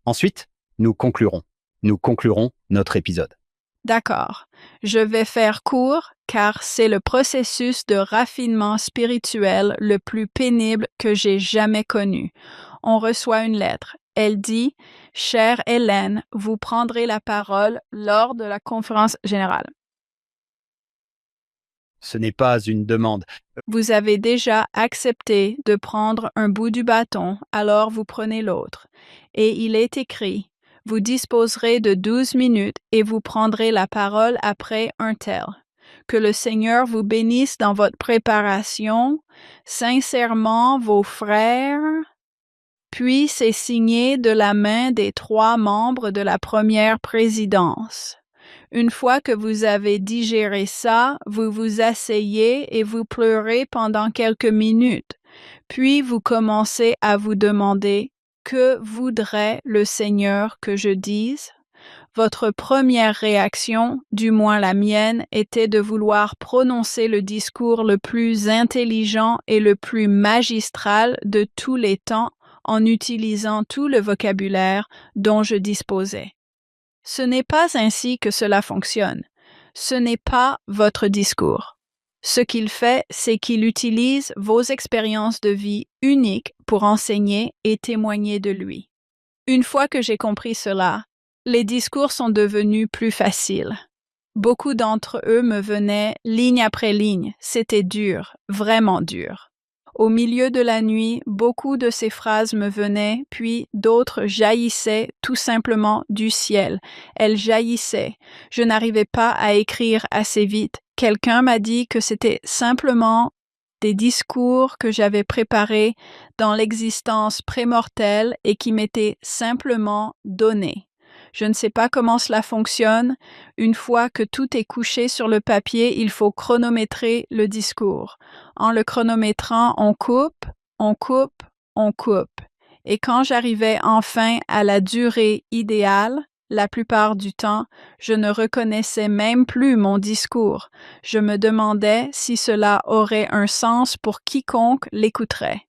Ensuite, nous conclurons notre épisode. D'accord. Je vais faire court car c'est le processus de raffinement spirituel le plus pénible que j'ai jamais connu. On reçoit une lettre. Elle dit « Chère Hélène, vous prendrez la parole lors de la conférence générale. Ce n'est pas une demande. Vous avez déjà accepté de prendre un bout du bâton, alors vous prenez l'autre. Et il est écrit « Vous disposerez de 12 minutes et vous prendrez la parole après un tel. » Que le Seigneur vous bénisse dans votre préparation. Sincèrement, vos frères. Puis c'est signé de la main des 3 membres de la première présidence. Une fois que vous avez digéré ça, vous vous asseyez et vous pleurez pendant quelques minutes. Puis vous commencez à vous demander « Que voudrait le Seigneur que je dise ?» Votre première réaction, du moins la mienne, était de vouloir prononcer le discours le plus intelligent et le plus magistral de tous les temps en utilisant tout le vocabulaire dont je disposais. Ce n'est pas ainsi que cela fonctionne. Ce n'est pas votre discours. Ce qu'il fait, c'est qu'il utilise vos expériences de vie uniques pour enseigner et témoigner de lui. Une fois que j'ai compris cela, les discours sont devenus plus faciles. Beaucoup d'entre eux me venaient ligne après ligne. C'était dur, vraiment dur. Au milieu de la nuit, beaucoup de ces phrases me venaient, puis d'autres jaillissaient tout simplement du ciel. Elles jaillissaient. Je n'arrivais pas à écrire assez vite. Quelqu'un m'a dit que c'était simplement des discours que j'avais préparés dans l'existence prémortelle et qui m'étaient simplement donnés. Je ne sais pas comment cela fonctionne. Une fois que tout est couché sur le papier, il faut chronométrer le discours. En le chronométrant, on coupe, on coupe, on coupe. Et quand j'arrivais enfin à la durée idéale, la plupart du temps, je ne reconnaissais même plus mon discours. Je me demandais si cela aurait un sens pour quiconque l'écouterait.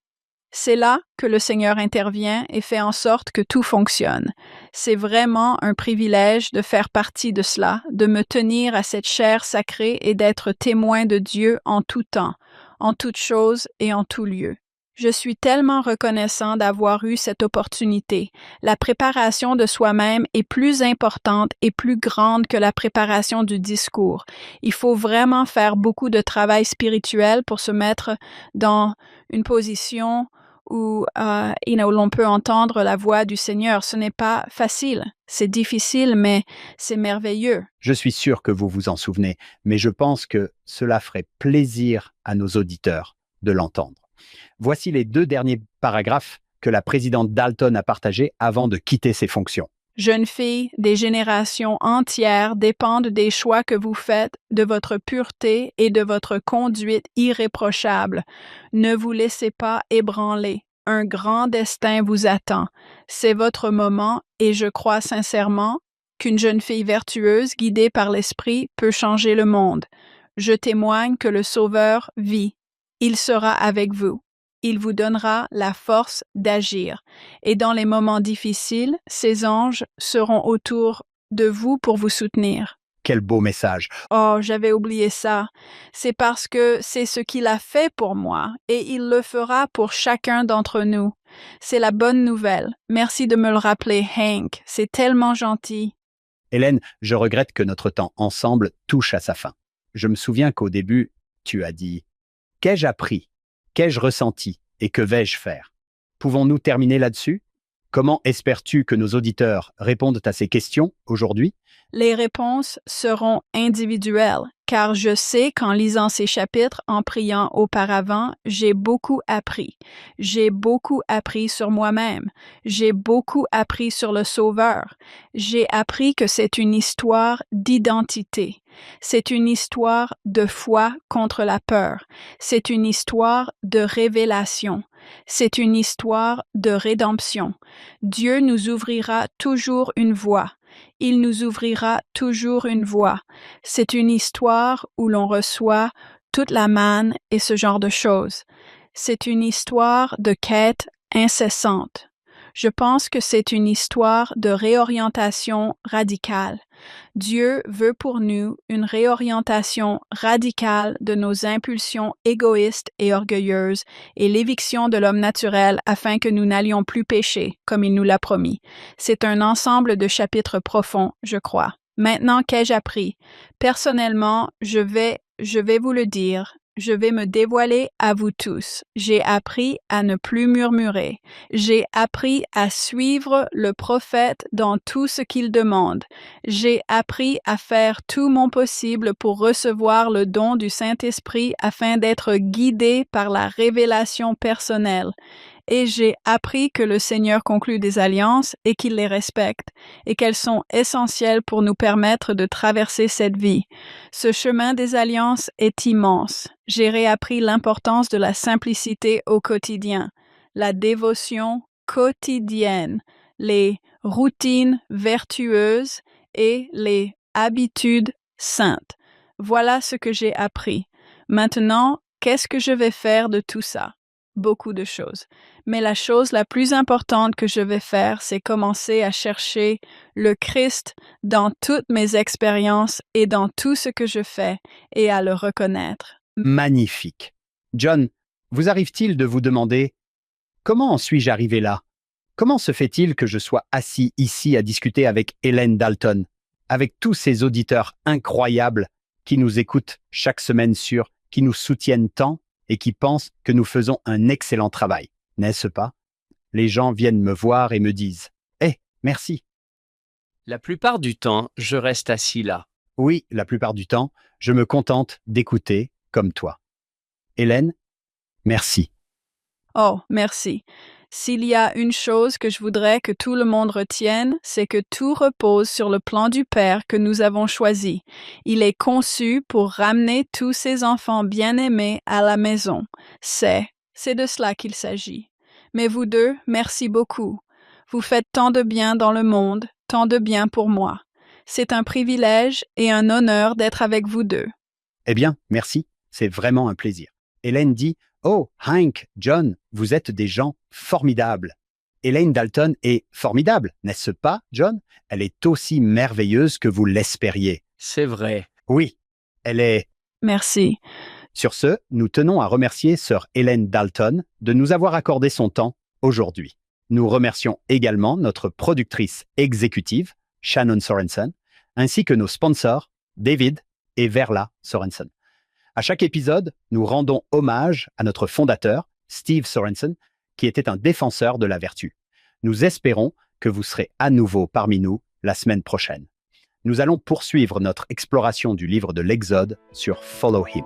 C'est là que le Seigneur intervient et fait en sorte que tout fonctionne. C'est vraiment un privilège de faire partie de cela, de me tenir à cette chair sacrée et d'être témoin de Dieu en tout temps, en toutes choses et en tout lieu. Je suis tellement reconnaissant d'avoir eu cette opportunité. La préparation de soi-même est plus importante et plus grande que la préparation du discours. Il faut vraiment faire beaucoup de travail spirituel pour se mettre dans une position où l'on peut entendre la voix du Seigneur. Ce n'est pas facile, c'est difficile, mais c'est merveilleux. Je suis sûr que vous vous en souvenez, mais je pense que cela ferait plaisir à nos auditeurs de l'entendre. Voici les 2 derniers paragraphes que la présidente Dalton a partagés avant de quitter ses fonctions. Jeunes filles, des générations entières dépendent des choix que vous faites, de votre pureté et de votre conduite irréprochable. Ne vous laissez pas ébranler. Un grand destin vous attend. C'est votre moment et je crois sincèrement qu'une jeune fille vertueuse guidée par l'Esprit peut changer le monde. Je témoigne que le Sauveur vit. Il sera avec vous. Il vous donnera la force d'agir. Et dans les moments difficiles, ces anges seront autour de vous pour vous soutenir. Quel beau message! Oh, j'avais oublié ça. C'est parce que c'est ce qu'il a fait pour moi et il le fera pour chacun d'entre nous. C'est la bonne nouvelle. Merci de me le rappeler, Hank. C'est tellement gentil. Hélène, je regrette que notre temps ensemble touche à sa fin. Je me souviens qu'au début, tu as dit « Qu'ai-je appris ? Qu'ai-je ressenti et que vais-je faire ?» Pouvons-nous terminer là-dessus? Comment espères-tu que nos auditeurs répondent à ces questions aujourd'hui? Les réponses seront individuelles, car je sais qu'en lisant ces chapitres, en priant auparavant, j'ai beaucoup appris. J'ai beaucoup appris sur moi-même. J'ai beaucoup appris sur le Sauveur. J'ai appris que c'est une histoire d'identité. C'est une histoire de foi contre la peur. C'est une histoire de révélation. C'est une histoire de rédemption. Dieu nous ouvrira toujours une voie. Il nous ouvrira toujours une voie. C'est une histoire où l'on reçoit toute la manne et ce genre de choses. C'est une histoire de quête incessante. Je pense que c'est une histoire de réorientation radicale. Dieu veut pour nous une réorientation radicale de nos impulsions égoïstes et orgueilleuses et l'éviction de l'homme naturel afin que nous n'allions plus pécher, comme il nous l'a promis. C'est un ensemble de chapitres profonds, je crois. Maintenant, qu'ai-je appris? Personnellement, je vais vous le dire. Je vais me dévoiler à vous tous. J'ai appris à ne plus murmurer. J'ai appris à suivre le prophète dans tout ce qu'il demande. J'ai appris à faire tout mon possible pour recevoir le don du Saint-Esprit afin d'être guidé par la révélation personnelle. Et j'ai appris que le Seigneur conclut des alliances et qu'il les respecte, et qu'elles sont essentielles pour nous permettre de traverser cette vie. Ce chemin des alliances est immense. J'ai réappris l'importance de la simplicité au quotidien, la dévotion quotidienne, les routines vertueuses et les habitudes saintes. Voilà ce que j'ai appris. Maintenant, qu'est-ce que je vais faire de tout ça? Beaucoup de choses. Mais la chose la plus importante que je vais faire, c'est commencer à chercher le Christ dans toutes mes expériences et dans tout ce que je fais et à le reconnaître. Magnifique. John, vous arrive-t-il de vous demander « Comment en suis-je arrivé là? Comment se fait-il que je sois assis ici à discuter avec Hélène Dalton, avec tous ces auditeurs incroyables qui nous écoutent chaque semaine qui nous soutiennent tant et qui pensent que nous faisons un excellent travail, n'est-ce pas? Les gens viennent me voir et me disent « Eh, merci ». La plupart du temps, je reste assis là. Oui, la plupart du temps, je me contente d'écouter comme toi. Hélène, merci. Oh, merci. S'il y a une chose que je voudrais que tout le monde retienne, c'est que tout repose sur le plan du Père que nous avons choisi. Il est conçu pour ramener tous ces enfants bien-aimés à la maison. C'est de cela qu'il s'agit. Mais vous deux, merci beaucoup. Vous faites tant de bien dans le monde, tant de bien pour moi. C'est un privilège et un honneur d'être avec vous deux. Eh bien, merci, c'est vraiment un plaisir. Hélène dit « Oh, Hank, John, vous êtes des gens formidables. » Hélène Dalton est formidable, n'est-ce pas, John? Elle est aussi merveilleuse que vous l'espériez. C'est vrai. Oui, elle est... Merci. Sur ce, nous tenons à remercier sœur Hélène Dalton de nous avoir accordé son temps aujourd'hui. Nous remercions également notre productrice exécutive, Shannon Sorensen, ainsi que nos sponsors, David et Verla Sorensen. À chaque épisode, nous rendons hommage à notre fondateur, Steve Sorensen, qui était un défenseur de la vertu. Nous espérons que vous serez à nouveau parmi nous la semaine prochaine. Nous allons poursuivre notre exploration du livre de l'Exode sur Follow Him.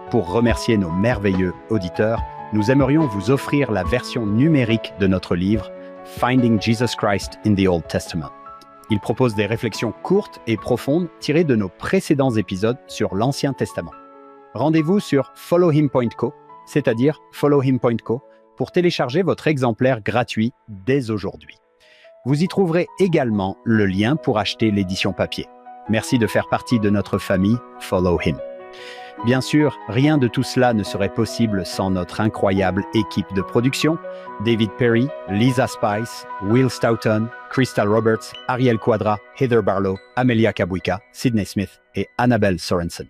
Pour remercier nos merveilleux auditeurs, nous aimerions vous offrir la version numérique de notre livre Finding Jesus Christ in the Old Testament. Il propose des réflexions courtes et profondes tirées de nos précédents épisodes sur l'Ancien Testament. Rendez-vous sur followhim.co, c'est-à-dire followhim.co, pour télécharger votre exemplaire gratuit dès aujourd'hui. Vous y trouverez également le lien pour acheter l'édition papier. Merci de faire partie de notre famille Follow Him. Bien sûr, rien de tout cela ne serait possible sans notre incroyable équipe de production, David Perry, Lisa Spice, Will Stoughton, Crystal Roberts, Ariel Quadra, Heather Barlow, Amelia Kabuika, Sydney Smith et Annabelle Sorensen.